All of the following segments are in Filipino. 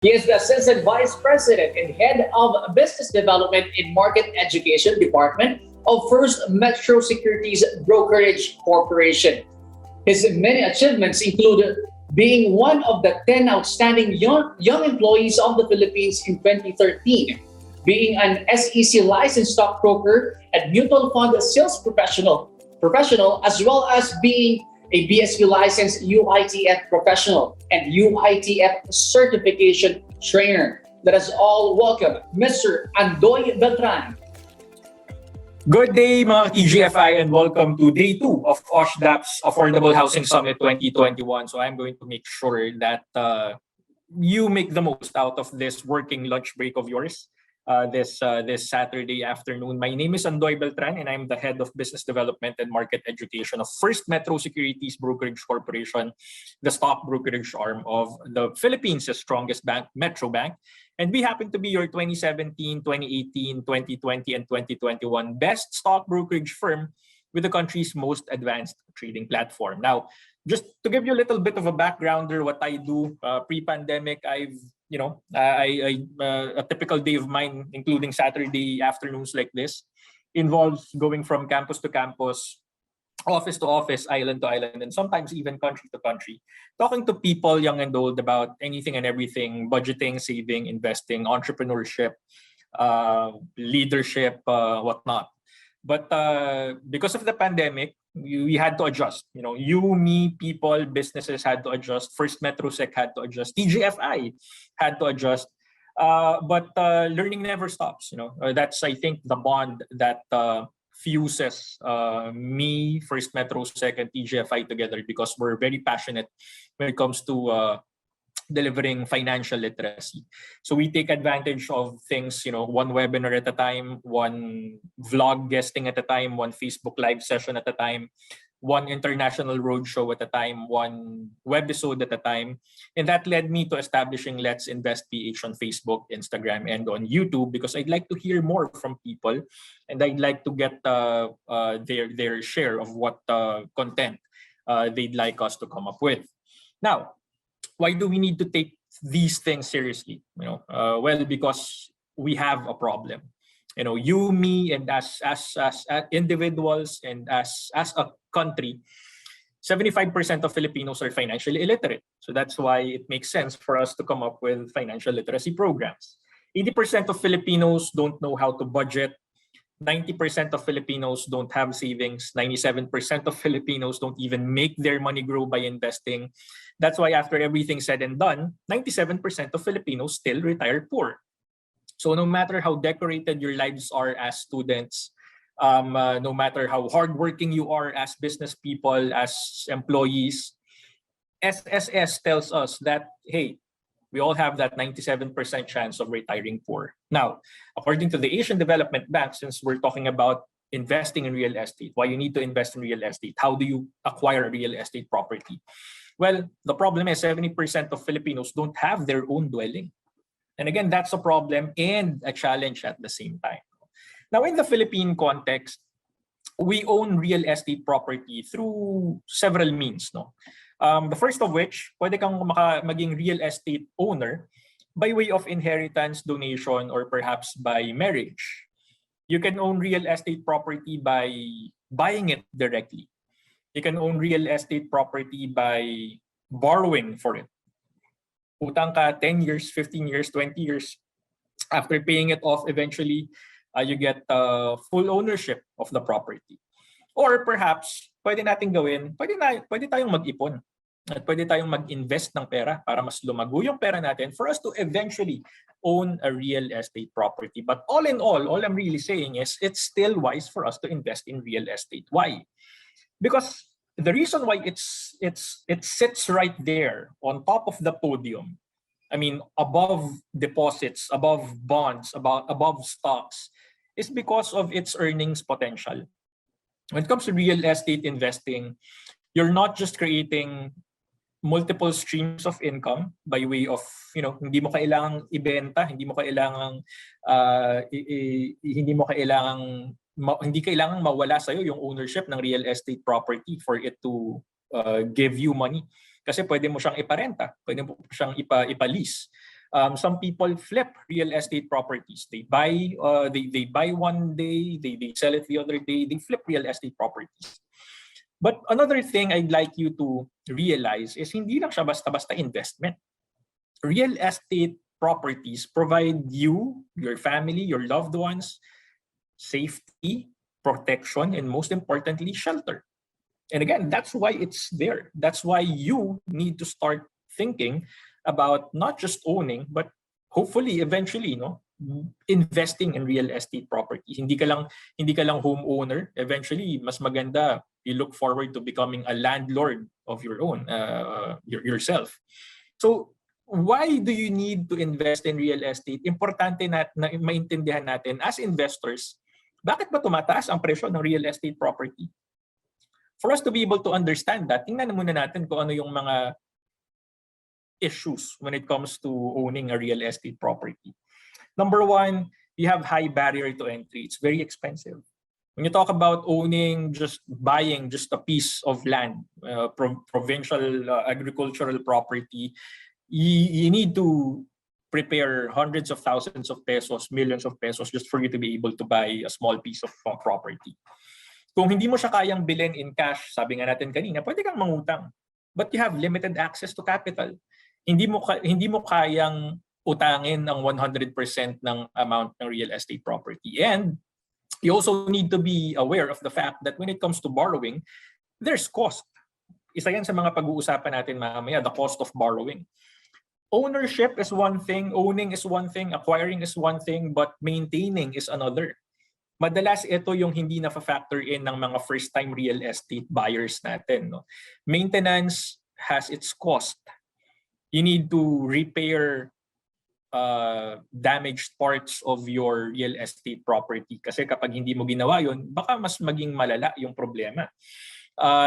He is the Assistant Vice President and Head of Business Development in Market Education Department of First Metro Securities Brokerage Corporation. His many achievements include being one of the 10 outstanding young employees of the Philippines in 2013, being an SEC licensed stockbroker and mutual fund sales professional, as well as being a BSU licensed UITF professional and UITF certification trainer. Let us all welcome Mr. Andoy Beltran. Good day mga TGFI and welcome to day 2 of OSHDP's Affordable Housing Summit 2021. So I'm going to make sure that you make the most out of this working lunch break of yours this Saturday afternoon. My name is Andoy Beltran and I'm the Head of Business Development and Market Education of First Metro Securities Brokerage Corporation, the stock brokerage arm of the Philippines' strongest bank, Metro Bank. And we happen to be your 2017, 2018, 2020, and 2021 best stock brokerage firm with the country's most advanced trading platform. Now, just to give you a little bit of a backgrounder, what I do pre-pandemic, a typical day of mine, including Saturday afternoons like this, involves going from campus to campus, office to office, island to island, and sometimes even country to country, talking to people young and old about anything and everything, budgeting, saving, investing, entrepreneurship, leadership, whatnot. But because of the pandemic, we had to adjust. You, me, people, businesses had to adjust. First MetroSec had to adjust. TGFI had to adjust. But learning never stops. That's, I think, the bond that fuses me, First MetroSec, and TGFI together, because we're very passionate when it comes to delivering financial literacy. So we take advantage of things, one webinar at a time, one vlog guesting at a time, one Facebook live session at a time, one international roadshow at a time, one webisode at a time. And that led me to establishing Let's Invest PH on Facebook, Instagram, and on YouTube, because I'd like to hear more from people and I'd like to get their share of what content they'd like us to come up with. Now, why do we need to take these things seriously? Well, because we have a problem. You, me, and as individuals and as a country, 75% of Filipinos are financially illiterate. So that's why it makes sense for us to come up with financial literacy programs. 80% of Filipinos don't know how to budget. 90% of Filipinos don't have savings. 97% of Filipinos don't even make their money grow by investing. That's why after everything said and done, 97% of Filipinos still retire poor. So no matter how decorated your lives are as students, no matter how hardworking you are as business people, as employees, SSS tells us that, hey, we all have that 97% chance of retiring poor. Now, according to the Asian Development Bank, since we're talking about investing in real estate, why you need to invest in real estate, how do you acquire a real estate property? Well, the problem is 70% of Filipinos don't have their own dwelling. And again, that's a problem and a challenge at the same time. Now, in the Philippine context, we own real estate property through several means. The first of which, pwede kang maging real estate owner by way of inheritance, donation, or perhaps by marriage. You can own real estate property by buying it directly. You can own real estate property by borrowing for it. Utang ka 10 years, 15 years, 20 years. After paying it off, eventually, you get full ownership of the property. Or perhaps, pwede tayong mag-ipon. At pwede tayong mag-invest ng pera para mas lumago yung pera natin for us to eventually own a real estate property. But all in all I'm really saying is it's still wise for us to invest in real estate. Why? Because the reason why it sits right there on top of the podium, I mean, above deposits, above bonds, above stocks, is because of its earnings potential. When it comes to real estate investing, you're not just creating multiple streams of income by way of, hindi mo kailangang ibenta, hindi kailangang mawala sa'yo yung ownership ng real estate property for it to give you money. Kasi pwede mo siyang iparenta, pwede mo siyang ipa-lease. Some people flip real estate properties. They buy one day, they sell it the other day, they flip real estate properties. But another thing I'd like you to realize is hindi lang siya basta-basta investment. Real estate properties provide you, your family, your loved ones, safety, protection, and most importantly, shelter. And again, that's why it's there. That's why you need to start thinking about not just owning, but hopefully, eventually, investing in real estate properties. Hindi ka lang homeowner. Eventually, mas maganda, you look forward to becoming a landlord of your own, yourself. So, why do you need to invest in real estate? Importante na maintindihan natin as investors, bakit ba tumataas ang presyo ng real estate property? For us to be able to understand that, tingnan muna natin kung ano yung mga issues when it comes to owning a real estate property. Number one, you have high barrier to entry. It's very expensive. When you talk about buying just a piece of land, provincial agricultural property, you need to prepare hundreds of thousands of pesos, millions of pesos just for you to be able to buy a small piece of property. Kung hindi mo siya kayang bilhin in cash, sabi nga natin kanina, pwede kang mangutang. But you have limited access to capital. Hindi mo kayang utangin ang 100% ng amount ng real estate property. And you also need to be aware of the fact that when it comes to borrowing, there's cost. Isa yan sa mga pag-uusapan natin mamaya, the cost of borrowing. Ownership is one thing, owning is one thing, acquiring is one thing, but maintaining is another. Madalas ito yung hindi na-factor in ng mga first-time real estate buyers natin. Maintenance has its cost. You need to repair damaged parts of your real estate property. Kasi kapag hindi mo ginawa yun, baka mas maging malala yung problema.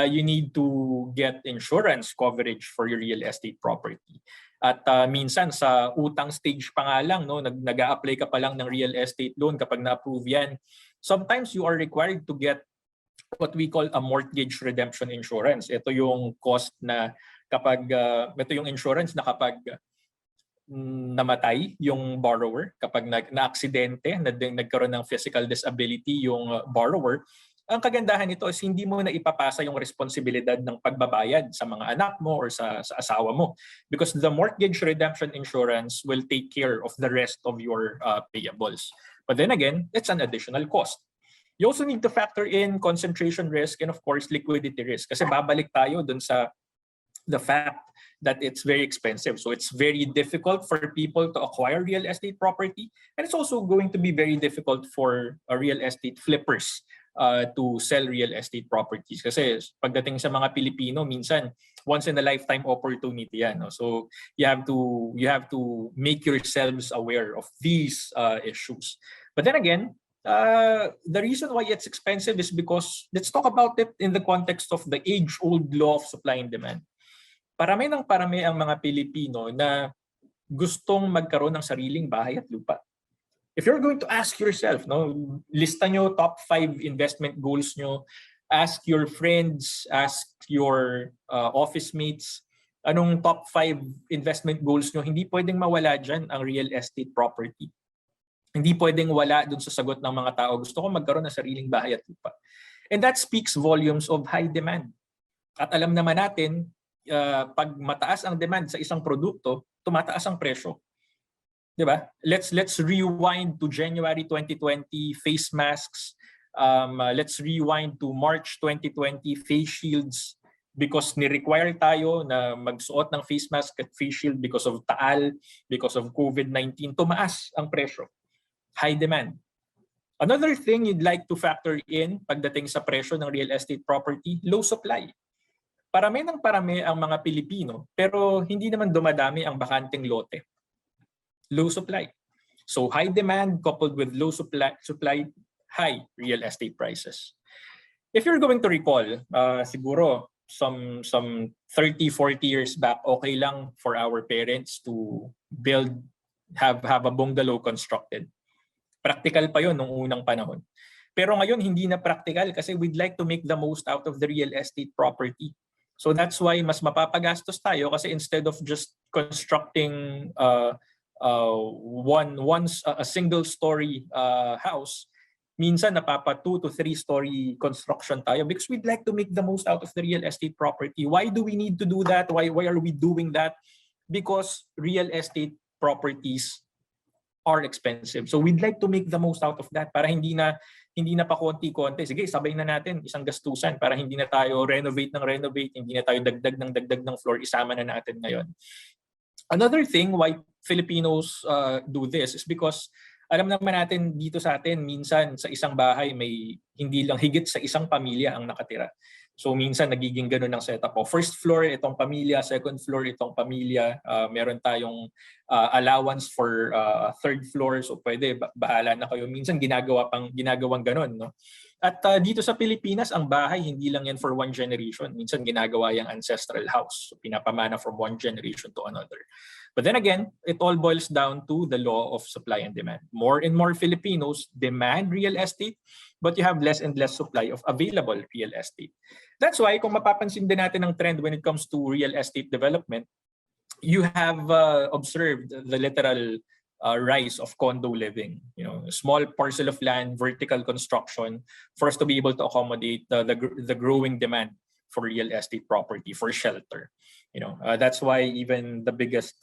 You need to get insurance coverage for your real estate property. At minsan sa utang stage pa nga lang, nag-a-apply ka pa lang ng real estate loan kapag na-approve yan. Sometimes you are required to get what we call a mortgage redemption insurance. Ito yung cost na ito yung insurance na kapag namatay yung borrower, kapag na-aksidente, nagkaroon ng physical disability yung borrower, ang kagandahan nito is hindi mo na ipapasa yung responsibilidad ng pagbabayad sa mga anak mo or sa asawa mo, because the mortgage redemption insurance will take care of the rest of your payables. But then again, it's an additional cost. You also need to factor in concentration risk and of course liquidity risk, kasi babalik tayo dun sa the fact that it's very expensive. So it's very difficult for people to acquire real estate property, and it's also going to be very difficult for real estate flippers to sell real estate properties. Kasi pagdating sa mga Pilipino, minsan once in a lifetime opportunity yan. So you have to make yourselves aware of these issues. But then again, the reason why it's expensive is because, let's talk about it in the context of the age-old law of supply and demand. Parami ang mga Pilipino na gustong magkaroon ng sariling bahay at lupa. If you're going to ask yourself, lista nyo top 5 investment goals nyo, ask your friends, ask your office mates, anong top 5 investment goals nyo, hindi pwedeng mawala dyan ang real estate property. Hindi pwedeng wala dun sa sagot ng mga tao, gusto ko magkaroon ng sariling bahay at lupa. And that speaks volumes of high demand. At alam naman natin, pag mataas ang demand sa isang produkto, tumataas ang presyo. Diba? Let's rewind to January 2020, face masks. Let's rewind to March 2020, face shields, because ni-require tayo na magsuot ng face mask at face shield because of taal, because of COVID-19. Tumaas ang presyo. High demand. Another thing you'd like to factor in pagdating sa presyo ng real estate property, low supply. Parami ang mga Pilipino, pero hindi naman dumadami ang bakanteng lote. Low supply. So high demand coupled with low supply, high real estate prices. If you're going to recall, siguro some 30, 40 years back, okay lang for our parents to have a bungalow constructed. Practical pa yun nung unang panahon. Pero ngayon hindi na practical kasi we'd like to make the most out of the real estate property. So that's why mas mapapagastos tayo, kasi instead of just constructing once a single story house, minsan napapa 2 to 3 story construction tayo because we'd like to make the most out of the real estate property. Why do we need to do that? Why are we doing that? Because real estate properties are expensive. So we'd like to make the most out of that para hindi na pa konti-konti. Sige, sabay na natin isang gastusan para hindi na tayo renovate, hindi na tayo dagdag ng floor, isama na natin ngayon. Another thing why Filipinos do this is because alam naman natin dito sa atin, minsan sa isang bahay may hindi lang higit sa isang pamilya ang nakatira. So minsan nagiging ganun ang setup. First floor itong pamilya, second floor itong pamilya, meron tayong allowance for third floor, so pwede bahala na kayo. Minsan ginagawang ganun, no? At dito sa Pilipinas, ang bahay hindi lang yan for one generation. Minsan ginagawa yung ancestral house. So pinapamana from one generation to another. But then again, it all boils down to the law of supply and demand. More and more Filipinos demand real estate, but you have less and less supply of available real estate. That's why kung mapapansin din natin ang trend when it comes to real estate development, you have observed the literal rise of condo living. You know, a small parcel of land, vertical construction, for us to be able to accommodate the growing demand for real estate property, for shelter. You know, that's why even the biggest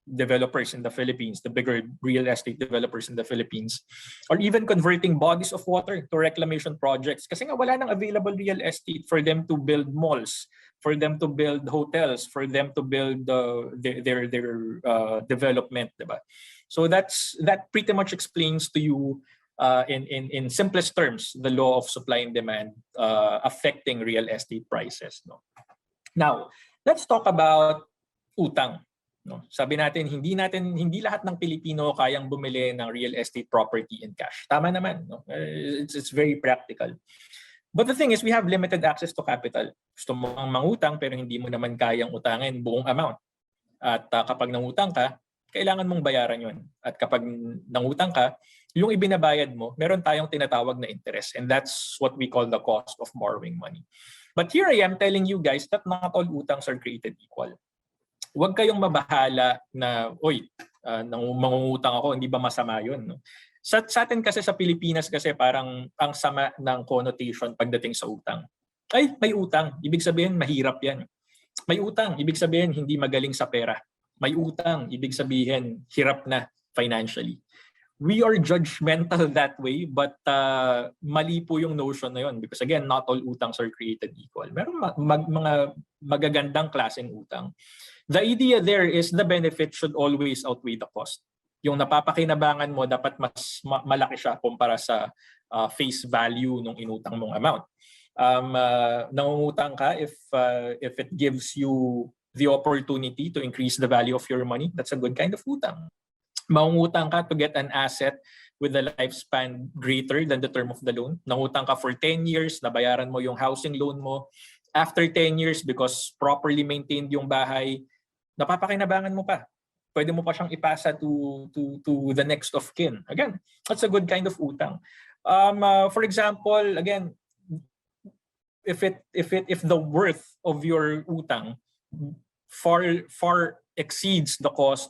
developers in the Philippines, the bigger real estate developers in the Philippines, are even converting bodies of water to reclamation projects kasi nga wala nang available real estate for them to build malls, for them to build hotels, for them to build their development, diba? So that pretty much explains to you in simplest terms the law of supply and demand affecting real estate prices, no? Now, let's talk about utang. No? Sabi natin, hindi lahat ng Pilipino kayang bumili ng real estate property in cash. Tama naman, no? It's very practical. But the thing is, we have limited access to capital. Gusto mo mangutang pero hindi mo naman kayang utangin buong amount. At kapag nangutang ka, kailangan mong bayaran yun. At kapag nangutang ka, yung ibinabayad mo, meron tayong tinatawag na interest. And that's what we call the cost of borrowing money. But here I am telling you guys that not all utangs are created equal. Huwag kayong mabahala na, mangungutang ako, hindi ba masama yun? No? Sa atin kasi sa Pilipinas kasi parang ang sama ng connotation pagdating sa utang. Ay, may utang. Ibig sabihin, mahirap yan. May utang. Ibig sabihin, hindi magaling sa pera. May utang. Ibig sabihin, hirap na financially. We are judgmental that way, but mali po yung notion na yun. Because again, not all utangs are created equal. Meron mga magagandang klaseng utang. The idea there is the benefit should always outweigh the cost. Yung napapakinabangan mo, dapat mas malaki siya kumpara sa face value ng inutang mong amount. Nangungutang ka if it gives you the opportunity to increase the value of your money, that's a good kind of utang. Mangungutang ka to get an asset with a lifespan greater than the term of the loan. Nangutang ka for 10 years, nabayaran mo yung housing loan mo. After 10 years, because properly maintained yung bahay, napapakinabangan mo pa. Pwede mo pa siyang ipasa to the next of kin. Again, that's a good kind of utang. For example, again, if the worth of your utang far exceeds the cost,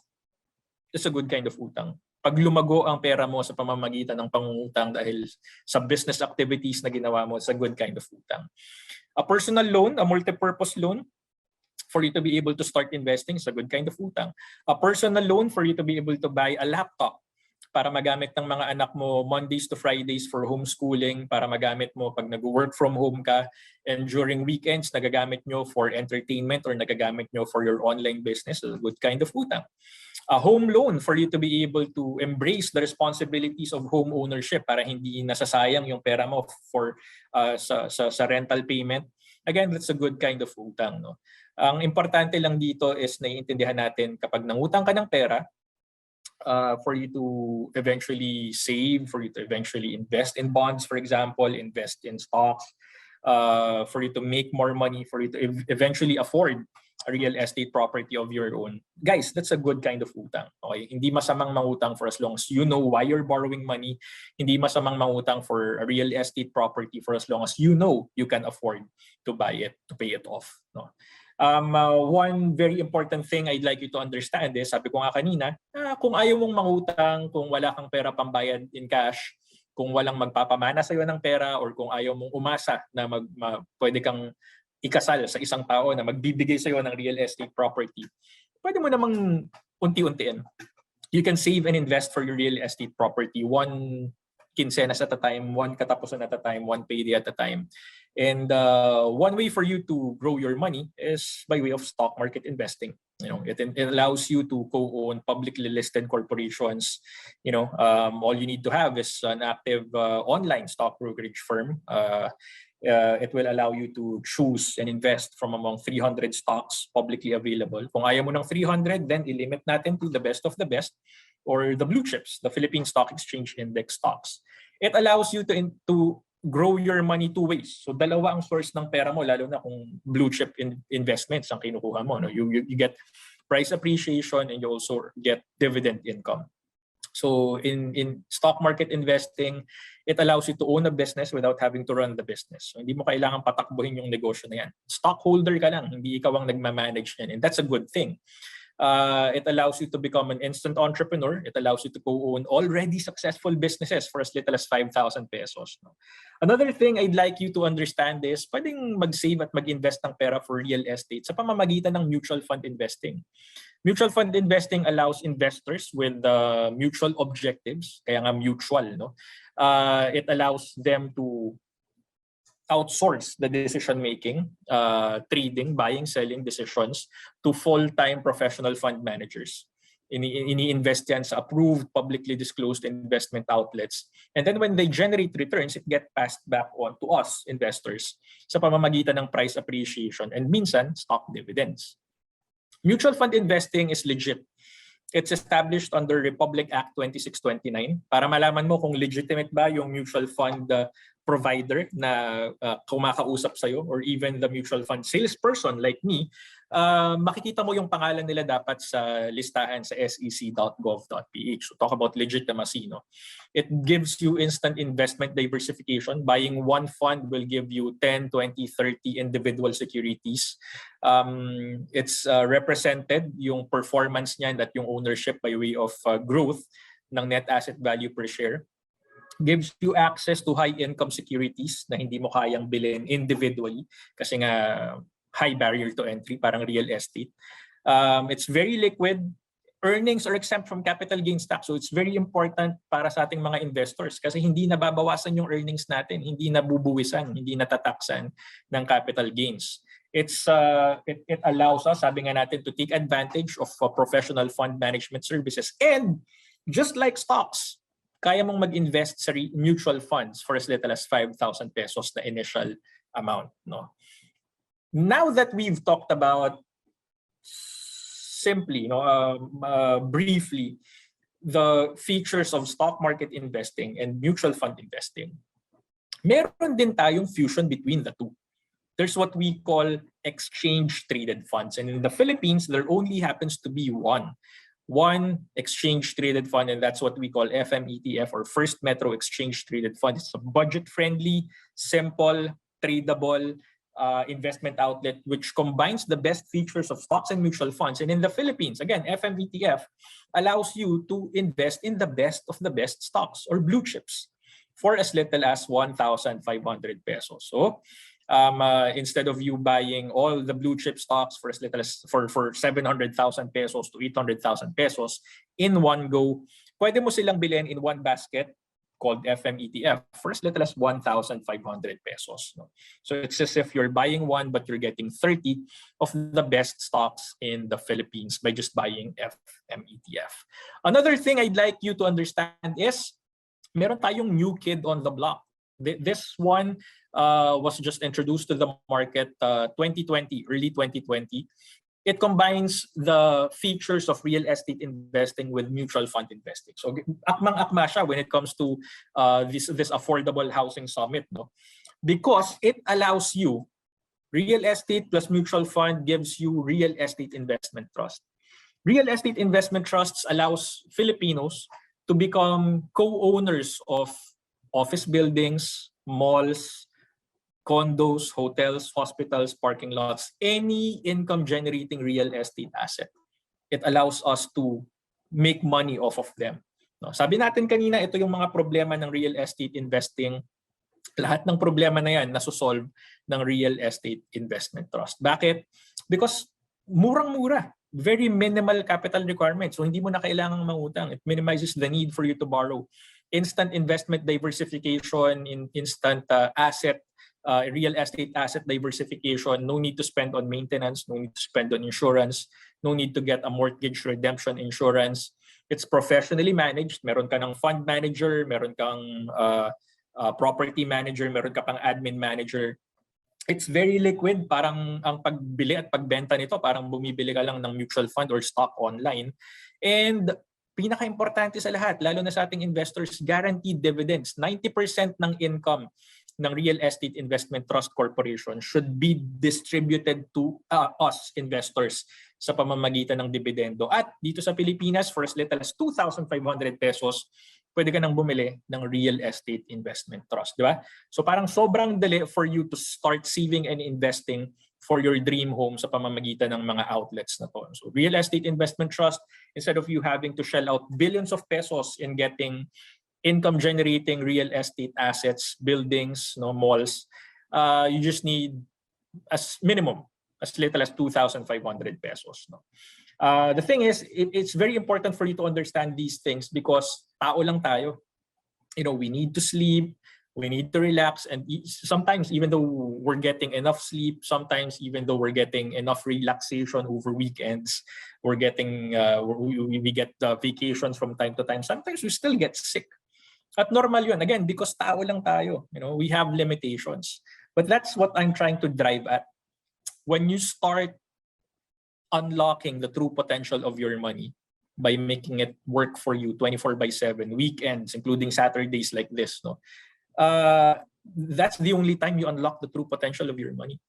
it's a good kind of utang. Pag lumago ang pera mo sa pamamagitan ng pangungutang dahil sa business activities na ginawa mo, it's a good kind of utang. A personal loan, a multi-purpose loan, for you to be able to start investing, is a good kind of utang. A personal loan for you to be able to buy a laptop para magamit ng mga anak mo Mondays to Fridays for homeschooling, para magamit mo pag nag-work from home ka, and during weekends nagagamit nyo for entertainment or nagagamit nyo for your online business, is a good kind of utang. A home loan for you to be able to embrace the responsibilities of home ownership para hindi nasasayang yung pera mo for sa rental payment. Again, that's a good kind of utang, no? Ang importante lang dito is naiintindihan natin kapag nangutang ka ng pera, for you to eventually save, for you to eventually invest in bonds, for example, invest in stocks, for you to make more money, for you to eventually afford a real estate property of your own. Guys, that's a good kind of utang. Okay? Hindi masamang mangutang for as long as you know why you're borrowing money. Hindi masamang mangutang for a real estate property for as long as you know you can afford to buy it, to pay it off. No? One very important thing I'd like you to understand is, sabi ko nga kanina, kung ayaw mong mangutang, kung wala kang pera pambayad in cash, kung walang magpapamana sa'yo ng pera, or kung ayaw mong umasa na pwede kang ikasal sa isang tao na magbibigay sa'yo ng real estate property, pwede mo namang unti-untiin. You can save and invest for your real estate property, one quincenas at a time, one katapusan at a time, one payday at a time. And one way for you to grow your money is by way of stock market investing. It allows you to co-own publicly listed corporations. All you need to have is an active online stock brokerage firm. It will allow you to choose and invest from among 300 stocks publicly available. Kung ayaw mo ng 300, then ilimit natin to the best of the best, or the blue chips, the Philippine Stock Exchange Index stocks. It allows you to grow your money two ways. So dalawa ang source ng pera mo, lalo na kung blue chip investments ang kinukuha mo. No? You get price appreciation and you also get dividend income. So in stock market investing, it allows you to own a business without having to run the business. So hindi mo kailangan patakbuhin yung negosyo na yan. Stockholder ka lang, hindi ikaw ang nagmamanage yan. And that's a good thing. It allows you to become an instant entrepreneur. It allows you to co-own already successful businesses for as little as 5,000 pesos. No? Another thing I'd like you to understand is pwedeng mag-save at mag-invest ng pera for real estate sa pamamagitan ng mutual fund investing. Mutual fund investing allows investors with mutual objectives, kaya nga mutual. No? It allows them to outsource the decision-making, trading, buying, selling decisions to full-time professional fund managers. Ini-invest yan sa approved, publicly disclosed investment outlets. And then when they generate returns, it gets passed back on to us, investors, sa pamamagitan ng price appreciation and minsan, stock dividends. Mutual fund investing is legit. It's established under Republic Act 2629 para malaman mo kung legitimate ba yung mutual fund provider na kumakausap sa'yo, or even the mutual fund salesperson like me. Makikita mo yung pangalan nila dapat sa listahan sa sec.gov.ph. So talk about legitimacy. No? It gives you instant investment diversification. Buying one fund will give you 10, 20, 30 individual securities. It's represented yung performance niyan at yung ownership by way of growth ng net asset value per share. Gives you access to high-income securities na hindi mo kayang bilhin individually kasi nga high barrier to entry, parang real estate. It's very liquid. Earnings are exempt from capital gains tax. So it's very important para sa ating mga investors kasi hindi nababawasan yung earnings natin, hindi nabubuwisan, hindi natataksan ng capital gains. It allows us, sabi nga natin, to take advantage of professional fund management services. And just like stocks, kaya mong mag-invest sa mutual funds for as little as 5,000 pesos na initial amount. No? Now that we've talked about simply, briefly, the features of stock market investing and mutual fund investing, meron din tayong fusion between the two. There's what we call exchange-traded funds. And in the Philippines, there only happens to be one exchange-traded fund, and that's what we call FMETF, or First Metro Exchange-Traded Fund. It's a budget-friendly, simple, tradable investment outlet which combines the best features of stocks and mutual funds. And in the Philippines, again, FMETF allows you to invest in the best of the best stocks or blue chips for as little as 1,500 pesos. So instead of you buying all the blue chip stocks for as little as for 700,000 pesos to 800,000 pesos in one go, pwede mo silang bilhin in one basket called FMETF for as little as 1,500 pesos. No? So it's as if you're buying one but you're getting 30 of the best stocks in the Philippines by just buying FMETF. Another thing I'd like you to understand is meron tayong new kid on the block. This one was just introduced to the market 2020, early 2020. It combines the features of real estate investing with mutual fund investing. So akmang-akma siya when it comes to this affordable housing summit, no? Because it allows you, real estate plus mutual fund gives you real estate investment trust. Real estate investment trusts allows Filipinos to become co-owners of office buildings, malls, condos, hotels, hospitals, parking lots, any income-generating real estate asset. It allows us to make money off of them. No? Sabi natin kanina, ito yung mga problema ng real estate investing. Lahat ng problema na yan nasusolve ng real estate investment trust. Bakit? Because murang-mura. Very minimal capital requirements. So hindi mo na kailangang mangutang. It minimizes the need for you to borrow. Instant investment diversification, instant real estate asset diversification. No need to spend on maintenance. No need to spend on insurance. No need to get a mortgage redemption insurance. It's professionally managed. Meron ka ng fund manager, meron kang property manager, meron ka pang admin manager. It's very liquid. Parang ang pagbili at pagbenta nito, parang bumibili ka lang ng mutual fund or stock online. And pinaka-importante sa lahat, lalo na sa ating investors, guaranteed dividends. 90% ng income ng Real Estate Investment Trust Corporation should be distributed to us investors sa pamamagitan ng dividendo. At dito sa Pilipinas, for as little as 2,500 pesos, pwede ka nang bumili ng real estate investment trust, di ba? So parang sobrang dali for you to start saving and investing for your dream home sa pamamagitan ng mga outlets na to. So real estate investment trust, instead of you having to shell out billions of pesos in getting income generating real estate assets, buildings, malls, you just need as minimum as little as 2,500 pesos. The thing is, it's very important for you to understand these things because tao lang tayo. We need to sleep, we need to relax, and sometimes even though we're getting enough sleep, sometimes even though we're getting enough relaxation over weekends, we're getting we get vacations from time to time. Sometimes we still get sick. At normal yun. Again, because tao lang tayo. We have limitations. But that's what I'm trying to drive at. When you start unlocking the true potential of your money by making it work for you 24/7, weekends, including Saturdays like this, that's the only time you unlock the true potential of your money.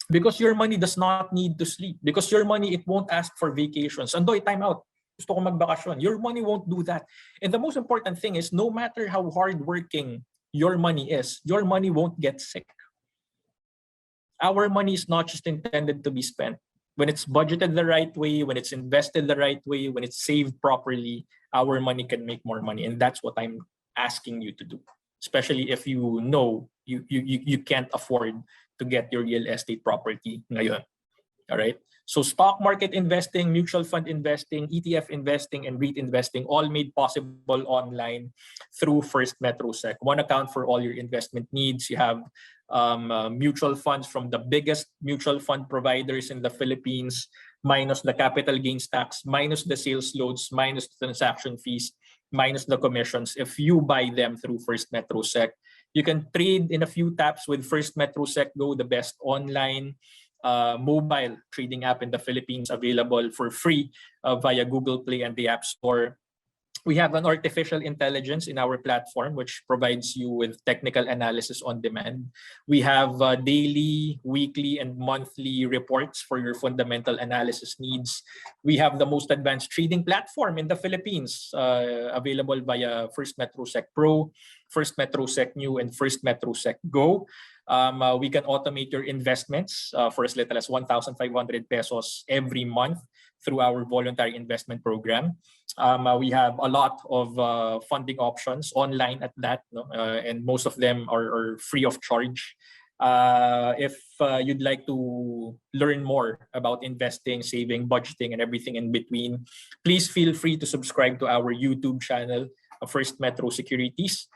Because your money does not need to sleep. Because your money, it won't ask for vacations. Andoy, time out. Gusto ko magbakasyon. Your money won't do that. And the most important thing is, no matter how hardworking your money is, your money won't get sick. Our money is not just intended to be spent. When it's budgeted the right way, when it's invested the right way, when it's saved properly, our money can make more money. And that's what I'm asking you to do. Especially if you know you can't afford to get your real estate property ngayon. All right? So stock market investing, mutual fund investing, ETF investing, and REIT investing, all made possible online through First MetroSec. One account for all your investment needs. You have mutual funds from the biggest mutual fund providers in the Philippines, minus the capital gains tax, minus the sales loads, minus the transaction fees, minus the commissions. If you buy them through First MetroSec, you can trade in a few taps with First MetroSec Go, the best online mobile trading app in the Philippines, available for free via Google Play and the App Store. We have an artificial intelligence in our platform, which provides you with technical analysis on demand. We have daily, weekly, and monthly reports for your fundamental analysis needs. We have the most advanced trading platform in the Philippines, available via First MetroSec Pro, First MetroSec New, and First MetroSec Go. We can automate your investments for as little as 1,500 pesos every month through our voluntary investment program. We have a lot of funding options online at that, and most of them are free of charge. If you'd like to learn more about investing, saving, budgeting, and everything in between, please feel free to subscribe to our YouTube channel, First Metro Securities.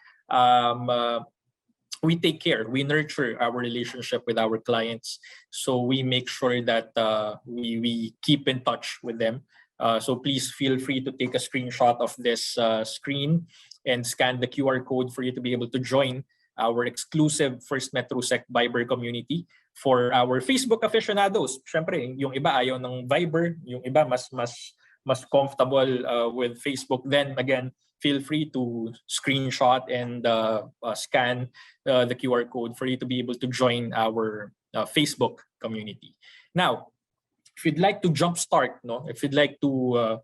We take care, we nurture our relationship with our clients. So we make sure that we keep in touch with them. So please feel free to take a screenshot of this screen and scan the QR code for you to be able to join our exclusive First MetroSec Viber community. For our Facebook aficionados, syempre, yung iba ayaw ng Viber, yung iba mas comfortable with Facebook. Then again, feel free to screenshot and scan the QR code for you to be able to join our Facebook community. Now, if you'd like to jumpstart, if you'd like to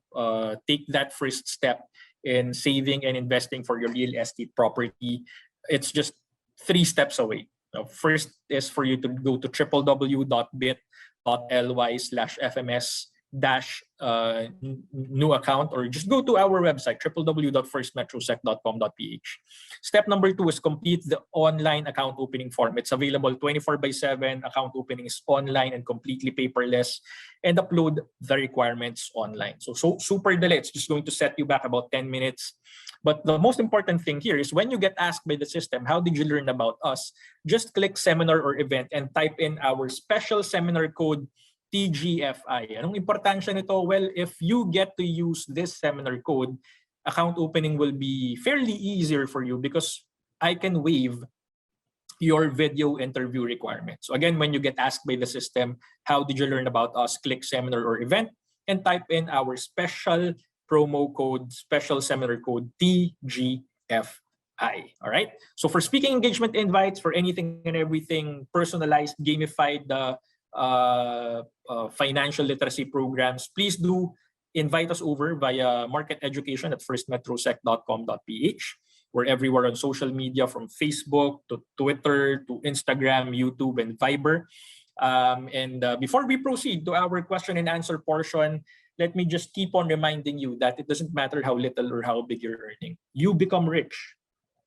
take that first step in saving and investing for your real estate property, it's just 3 steps away. First is for you to go to www.bit.ly/fms-new account, or just go to our website, www.firstmetrosec.com.ph. Step number 2 is complete the online account opening form. It's available 24/7. Account opening is online and completely paperless, and upload the requirements online. So super dali. It's just going to set you back about 10 minutes. But the most important thing here is when you get asked by the system, how did you learn about us? Just click seminar or event and type in our special seminar code TGFI. Anong importansya nito? Well, if you get to use this seminar code, account opening will be fairly easier for you because I can waive your video interview requirements. So again, when you get asked by the system, how did you learn about us? Click seminar or event and type in our special promo code, special seminar code TGFI. All right. So for speaking engagement invites, for anything and everything personalized, gamified financial literacy programs, please do invite us over via market education at firstmetrosec.com.ph. We're everywhere on social media, from Facebook to Twitter to Instagram, YouTube, and Viber. Before we proceed to our question and answer portion, let me just keep on reminding you that it doesn't matter how little or how big you're earning. You become rich.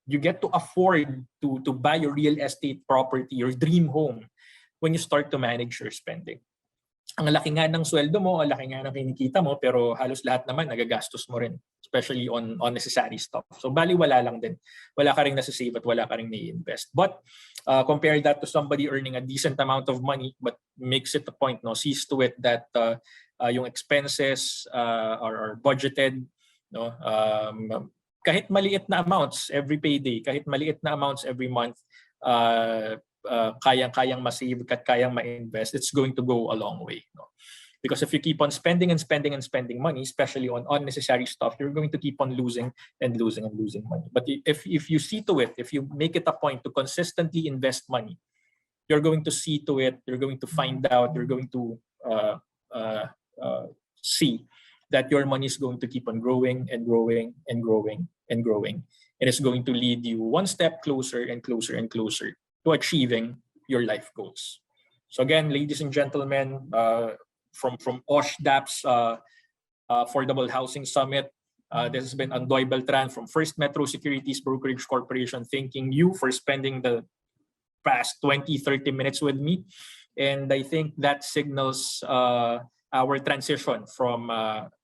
You get to afford to buy your real estate property, your dream home, when you start to manage your spending. Ang laki nga ng sweldo mo, ang laki nga ng kinikita mo, pero halos lahat naman nagagastos mo rin, especially on unnecessary stuff. So baliwala lang din. Wala ka rin nasa-save at wala ka rin nai-invest. But compare that to somebody earning a decent amount of money but makes it a point, no, sees to it that yung expenses are budgeted, no, kahit maliit na amounts every payday, kahit maliit na amounts every month, kayang masave at kayang ma-invest, it's going to go a long way. No? Because if you keep on spending and spending and spending money, especially on unnecessary stuff, you're going to keep on losing and losing and losing money. But if you see to it, if you make it a point to consistently invest money, you're going to see to it, you're going to find out, you're going to see that your money is going to keep on growing and growing and growing and growing. And it's going to lead you one step closer and closer and closer to achieving your life goals. So again, ladies and gentlemen, from OSHDP's Affordable Housing Summit, this has been Andoy Beltran from First Metro Securities Brokerage Corporation, thanking you for spending the past 20-30 minutes with me. And I think that signals our transition from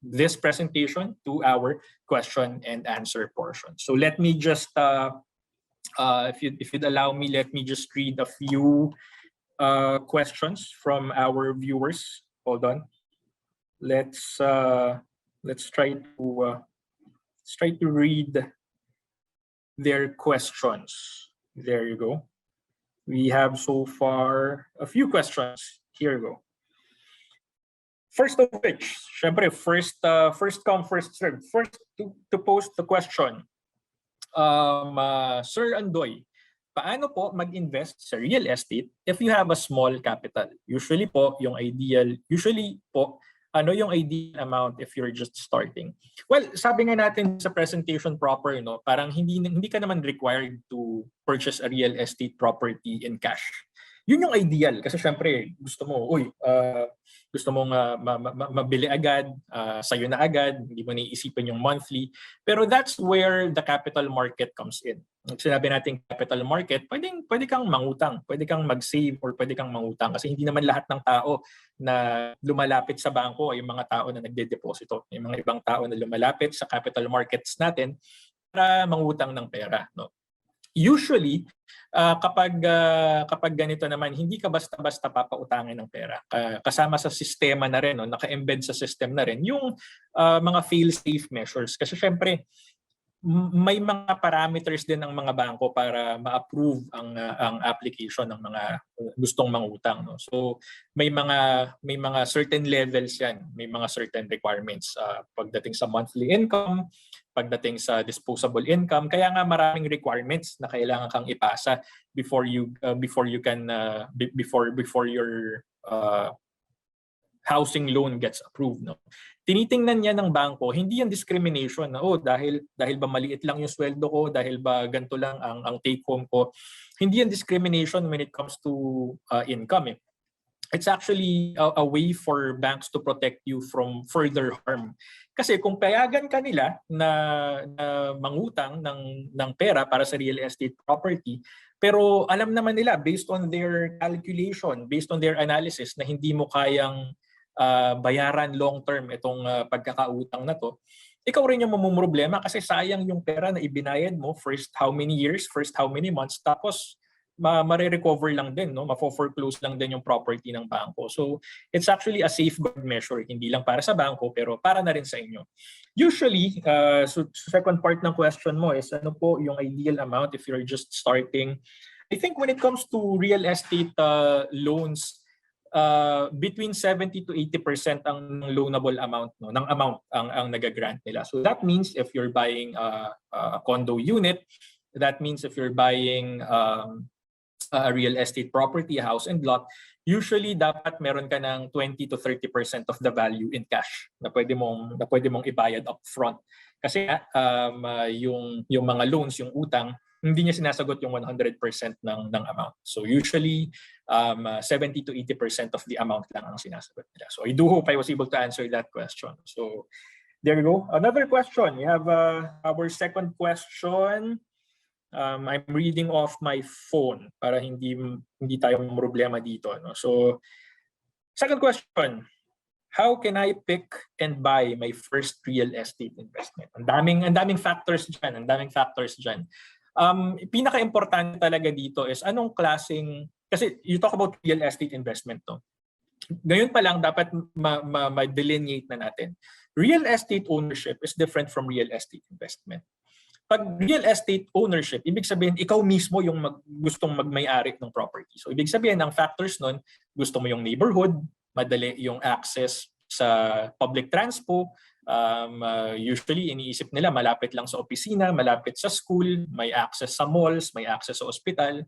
this presentation to our question and answer portion. So let me just if you'd allow me, let me just read a few questions from our viewers. Hold on. Let's try to read their questions. There you go. We have so far a few questions. Here you go. First of which, syempre, first come, first serve. First to post the question. Sir Andoy, paano po mag-invest sa real estate if you have a small capital? Usually po, ano yung ideal amount if you're just starting? Well, sabi nga natin sa presentation proper, no, parang hindi ka naman required to purchase a real estate property in cash. Yun yung ideal kasi syempre gusto mo, gusto mong mabili agad, sa'yo na agad, hindi mo naiisipin yung monthly. Pero that's where the capital market comes in. Sinabi natin capital market, pwede kang mangutang, pwede kang mag-save or pwede kang mangutang kasi hindi naman lahat ng tao na lumalapit sa bangko ay yung mga tao na nagde-deposito. Yung mga ibang tao na lumalapit sa capital markets natin para mangutang ng pera, no? Usually, kapag ganito naman, hindi ka basta-basta papautangin ng pera. Kasama sa sistema na rin, no, naka-embed sa system na rin, yung mga fail-safe measures. Kasi syempre, may mga parameters din ng mga bangko para ma-approve ang application ng mga gustong mangutang, no? So may mga certain levels yan, may mga certain requirements pagdating sa monthly income, pagdating sa disposable income, kaya nga maraming requirements na kailangan kang ipasa before you can before your housing loan gets approved, no? Tinitingnan niya ng bangko, hindi yan discrimination na dahil ba maliit lang yung sweldo ko, dahil ba ganito lang ang take home ko. Hindi yan discrimination when it comes to income. It's actually a way for banks to protect you from further harm. Kasi kung payagan ka nila na mangutang ng pera para sa real estate property, pero alam naman nila based on their calculation, based on their analysis na hindi mo kayang bayaran long term itong pagkakautang na to, ikaw rin yung mamumroblema kasi sayang yung pera na ibinayad mo first how many years, first how many months, tapos ma-recover lang din, no? Ma-foreclose lang din yung property ng bangko. So it's actually a safeguard measure, hindi lang para sa bangko pero para na rin sa inyo. Usually, so second part ng question mo is ano po yung ideal amount if you're just starting. I think when it comes to real estate loans, between 70 to 80% ang loanable amount, no, ng amount ang nagagrant nila. So that means if you're buying a condo unit, that means if you're buying a real estate property, a house and lot, usually dapat meron ka ng 20 to 30% of the value in cash na pwede mong ibayad upfront. Kasi yung mga loans, yung utang, hindi niya sinasagot yung 100% ng amount. So usually 70 to 80% of the amount lang ang sinasagot nila. So I do hope I was able to answer that question. So there you go. Another question. We have our second question. I'm reading off my phone para hindi tayo problema dito, no? So second question, how can I pick and buy my first real estate investment? Ang daming factors diyan, pinaka-importante talaga dito is anong klaseng, kasi you talk about real estate investment, no? Ngayon pa lang dapat ma-delineate na natin. Real estate ownership is different from real estate investment. Pag real estate ownership, ibig sabihin ikaw mismo yung gustong magmay-ari ng property. So ibig sabihin ang factors nun, gusto mo yung neighborhood, madali yung access sa public transpo, usually iniisip nila malapit lang sa opisina, malapit sa school, may access sa malls, may access sa ospital.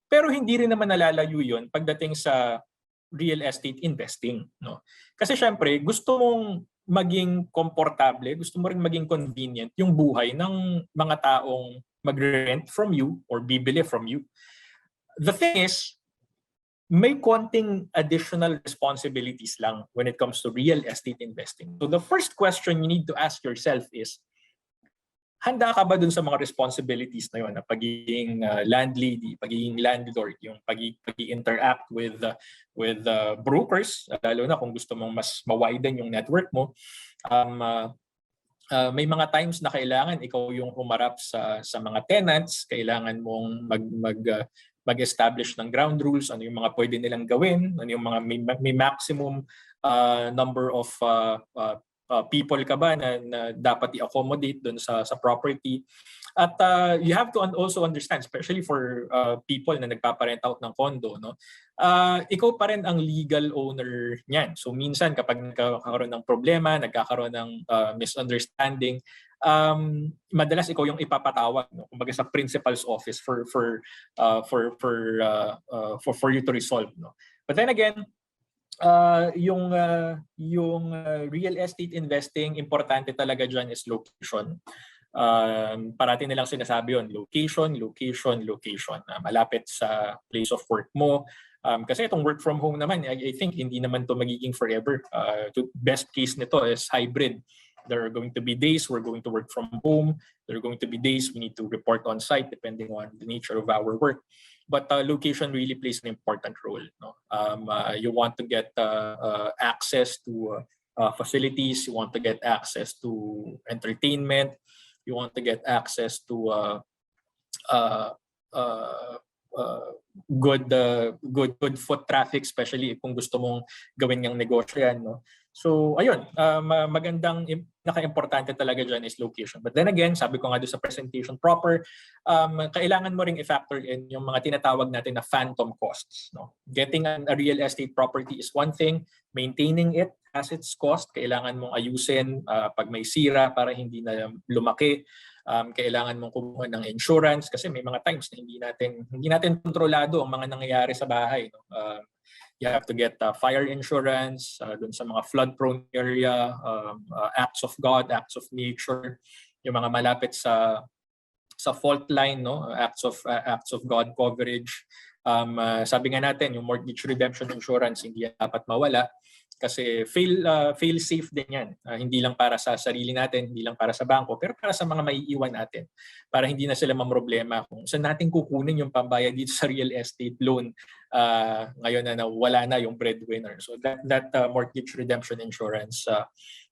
Pero hindi rin naman nalalayo yun pagdating sa real estate investing, no? Kasi syempre, gusto mong maging komportable, gusto mo rin maging convenient yung buhay ng mga taong mag-rent from you or bibili from you. The thing is, may konting additional responsibilities lang when it comes to real estate investing. So the first question you need to ask yourself is, handa ka ba dun sa mga responsibilities na yun, na pagiging landlady, pagiging landlord, yung pag-interact with brokers, lalo na kung gusto mong mas ma-widen yung network mo. May mga times na kailangan ikaw yung humarap sa mga tenants, kailangan mong mag-establish ng ground rules, ano yung mga pwede nilang gawin, ano yung mga may maximum number of people ka ba na dapat i-accommodate doon sa property. At you have to also understand, especially for people na nagpaparent out ng condo, no? Ikaw pa rin ang legal owner niyan. So minsan kapag nagkakaroon ng problema, nagkakaroon ng misunderstanding, madalas ikaw yung ipapatawag, no? Kumbaga sa principal's office for you to resolve, no? But then again, yung real estate investing, importante talaga dyan is location. Parati nilang sinasabi yun, location. Malapit sa place of work mo. Kasi itong work from home naman, I think hindi naman to magiging forever. Best case nito is hybrid. There are going to be days we're going to work from home. There are going to be days we need to report on site depending on the nature of our work. But location really plays an important role, no? You want to get access to facilities. You want to get access to entertainment. You want to get access to good foot traffic, especially kung gusto mong gawin yung negosyo yan, no? So ayun, magandang naka-importante talaga dyan is location. But then again, sabi ko nga doon sa presentation proper, kailangan mo ring i-factor in yung mga tinatawag natin na phantom costs, no? Getting a real estate property is one thing, maintaining it has its cost. Kailangan mong ayusin pag may sira para hindi na lumaki. Kailangan mong kumuha ng insurance kasi may mga times na hindi natin kontrolado ang mga nangyayari sa bahay, no? You have to get fire insurance dun sa mga flood-prone area, acts of God, acts of nature, yung mga malapit sa fault line, no, acts of God coverage. Sabi nga natin, yung mortgage redemption insurance hindi yan dapat mawala kasi fail safe din yan. Hindi lang para sa sarili natin, hindi lang para sa bangko, pero para sa mga maiiwan natin. Para hindi na sila mamroblema kung saan natin kukunin yung pambayad dito sa real estate loan ngayon na wala na yung breadwinner. So that mortgage redemption insurance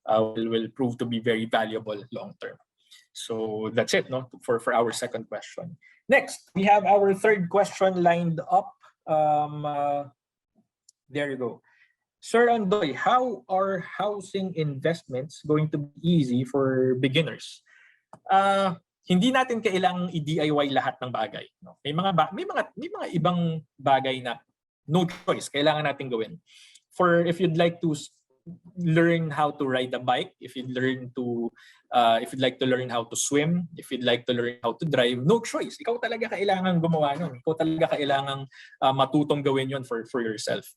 will prove to be very valuable long term. So that's it, no, for our second question. Next, we have our third question lined up. There you go. Sir Andoy, how are housing investments going to be easy for beginners? Hindi natin kailangang i-DIY lahat ng bagay. No? May mga ibang bagay na no choice kailangan natin gawin. If you'd like to learn how to ride a bike, if you'd like to learn how to swim, if you'd like to learn how to drive, no choice. Ikaw talaga kailangan gumawa nun. Ikaw talaga kailangan matutong gawin yun for yourself.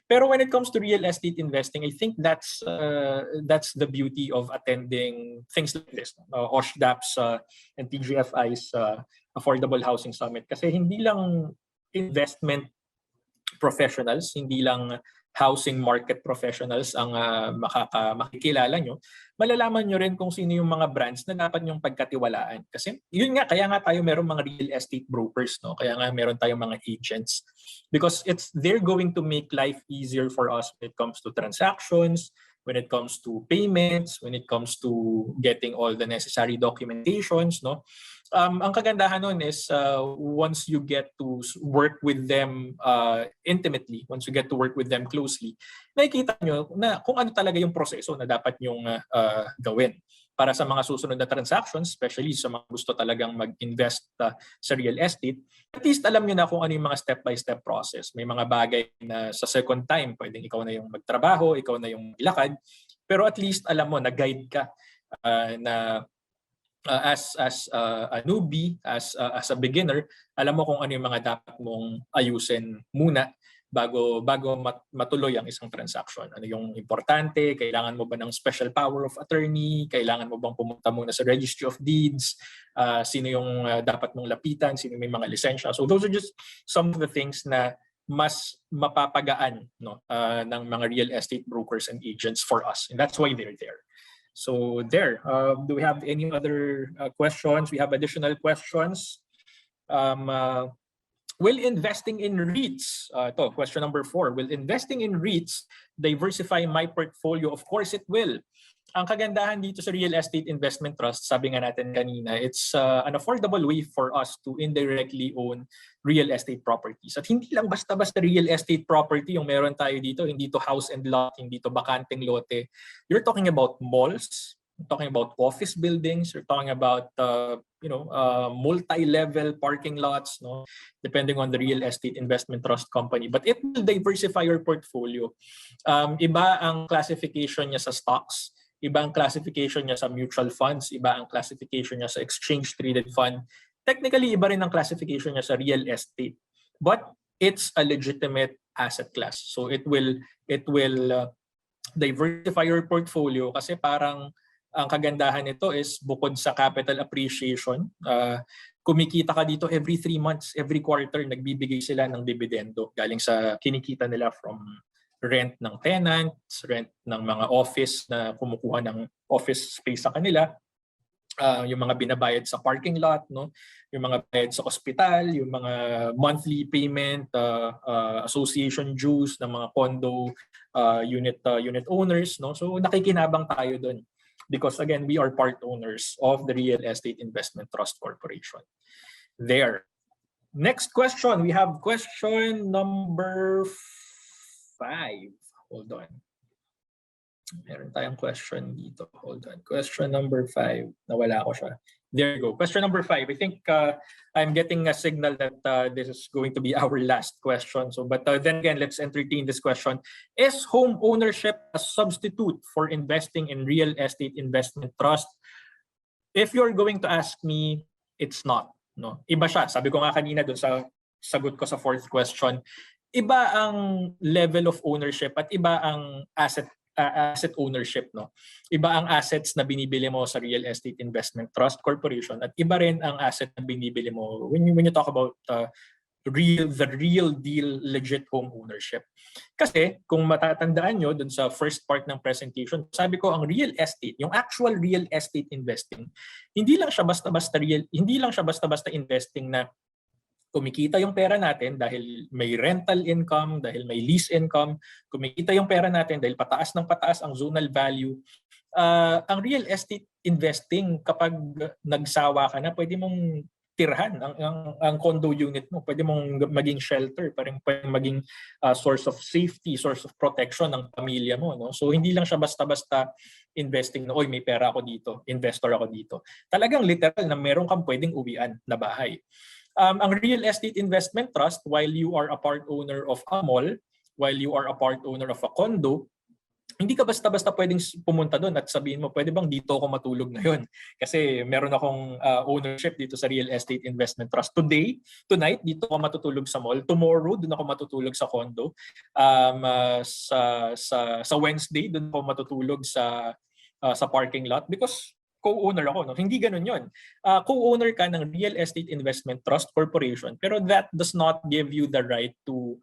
Pero when it comes to real estate investing, I think that's the beauty of attending things like this, OSHDP's and TGFI's Affordable Housing Summit. Kasi hindi lang investment professionals, hindi lang housing market professionals ang makikilala nyo, malalaman nyo rin kung sino yung mga brands na dapat nyong pagkatiwalaan. Kasi yun nga, kaya nga tayo meron mga real estate brokers, no? Kaya nga meron tayong mga agents. Because they're going to make life easier for us when it comes to transactions, when it comes to payments, when it comes to getting all the necessary documentations, no? Ang kagandahan nun is once you get to work with them intimately, once you get to work with them closely, nakikita nyo na kung ano talaga yung proseso na dapat nyong gawin para sa mga susunod na transactions, especially sa mga gusto talagang mag-invest sa real estate. At least alam nyo na kung ano yung mga step-by-step process. May mga bagay na sa second time, pwedeng ikaw na yung magtrabaho, ikaw na yung ilakad, pero at least alam mo, na-guide ka na as a newbie, as a beginner, alam mo kung ano yung mga dapat mong ayusin muna bago matuloy ang isang transaction. Ano yung importante? Kailangan mo ba ng special power of attorney? Kailangan mo bang pumunta muna sa Registry of Deeds? Sino yung dapat mong lapitan? Sino may mga lisensya? So those are just some of the things na mas mapapagaan, no, ng mga real estate brokers and agents for us. And that's why they're there. So there, do we have any other questions? We have additional questions. Will investing in Reits, question number 4, will investing in Reits diversify my portfolio? Of course it will. Ang kagandahan dito sa real estate investment trust, sabi nga natin kanina, it's an affordable way for us to indirectly own real estate properties. At hindi lang basta-basta real estate property yung meron tayo dito, hindi to house and lot, hindi to bakanteng lote. You're talking about malls, you're talking about office buildings, you're talking about multi-level parking lots, no, depending on the real estate investment trust company. But it will diversify your portfolio. Iba ang classification niya sa stocks, iba ang classification niya sa mutual funds, iba ang classification niya sa exchange-traded fund. Technically, iba rin ang classification niya sa real estate. But it's a legitimate asset class. So it will diversify your portfolio kasi parang ang kagandahan nito is bukod sa capital appreciation, kumikita ka dito every 3 months, every quarter, nagbibigay sila ng dividendo galing sa kinikita nila from rent ng tenants, rent ng mga office na kumukuha ng office space sa kanila, yung mga binabayad sa parking lot, no, yung mga bayad sa ospital, yung mga monthly payment, association dues ng mga condo unit owners, no. So nakikinabang tayo doon because again, we are part owners of the Real Estate Investment Trust Corporation. There. Next question, we have question number 5. Hold on. Meron tayong question dito. Hold on. Question number 5. Nawala ko siya. There you go. Question number 5. I think I'm getting a signal that this is going to be our last question. So, but then again, let's entertain this question. Is home ownership a substitute for investing in real estate investment trust? If you're going to ask me, it's not. No, iba siya. Sabi ko nga kanina doon sa sagot ko sa 4th question. iba ang level of ownership at iba ang asset ownership, no? Iba ang assets na binibili mo sa Real Estate Investment Trust Corporation at iba rin ang asset na binibili mo when you talk about the real deal legit home ownership. Kasi kung matatandaan nyo dun sa first part ng presentation, sabi ko ang real estate, yung actual real estate investing, hindi lang siya basta-basta investing na kumikita yung pera natin dahil may rental income, dahil may lease income, kumikita yung pera natin dahil pataas ng pataas ang zonal value. Ang real estate investing, kapag nagsawa ka na, pwede mong tirhan ang condo unit mo, pwede mong maging shelter, pwede maging source of safety, source of protection ng pamilya mo, no? So hindi lang siya basta-basta investing na, oy, may pera ako dito, investor ako dito. Talagang literal na meron kang pwedeng uwian na bahay. Ang Real Estate Investment Trust, while you are a part owner of a mall, while you are a part owner of a condo, hindi ka basta-basta pwedeng pumunta doon at sabihin mo, pwede bang dito ako matulog ngayon? Kasi meron akong ownership dito sa Real Estate Investment Trust. Tonight, dito ako matutulog sa mall. Tomorrow, doon ako matutulog sa condo. Sa Wednesday, doon ako matutulog sa parking lot because co-owner ako, no? Hindi ganun yun. Co-owner ka ng Real Estate Investment Trust Corporation, pero that does not give you the right to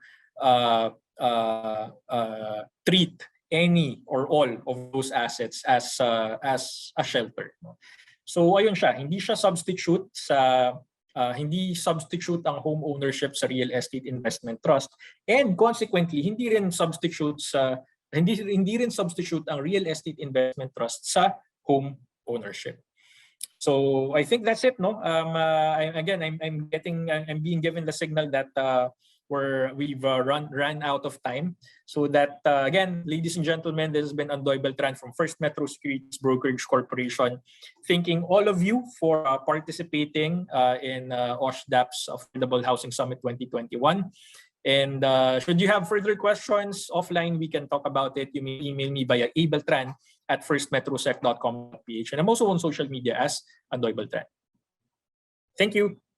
treat any or all of those assets as a shelter, no? So ayun siya, hindi substitute ang home ownership sa Real Estate Investment Trust, and consequently hindi rin substitute ang Real Estate Investment Trust sa home ownership. So I think that's it, no? I'm being given the signal that we've run out of time. So that again, ladies and gentlemen, this has been Andoy Beltran from First Metro Securities Brokerage Corporation. Thanking all of you for participating in OSHDP's Affordable Housing Summit 2021. And should you have further questions offline, we can talk about it. You may email me via abeltran@firstmetrosec.com.ph. And I'm also on social media as Andoy Beltran. Thank you.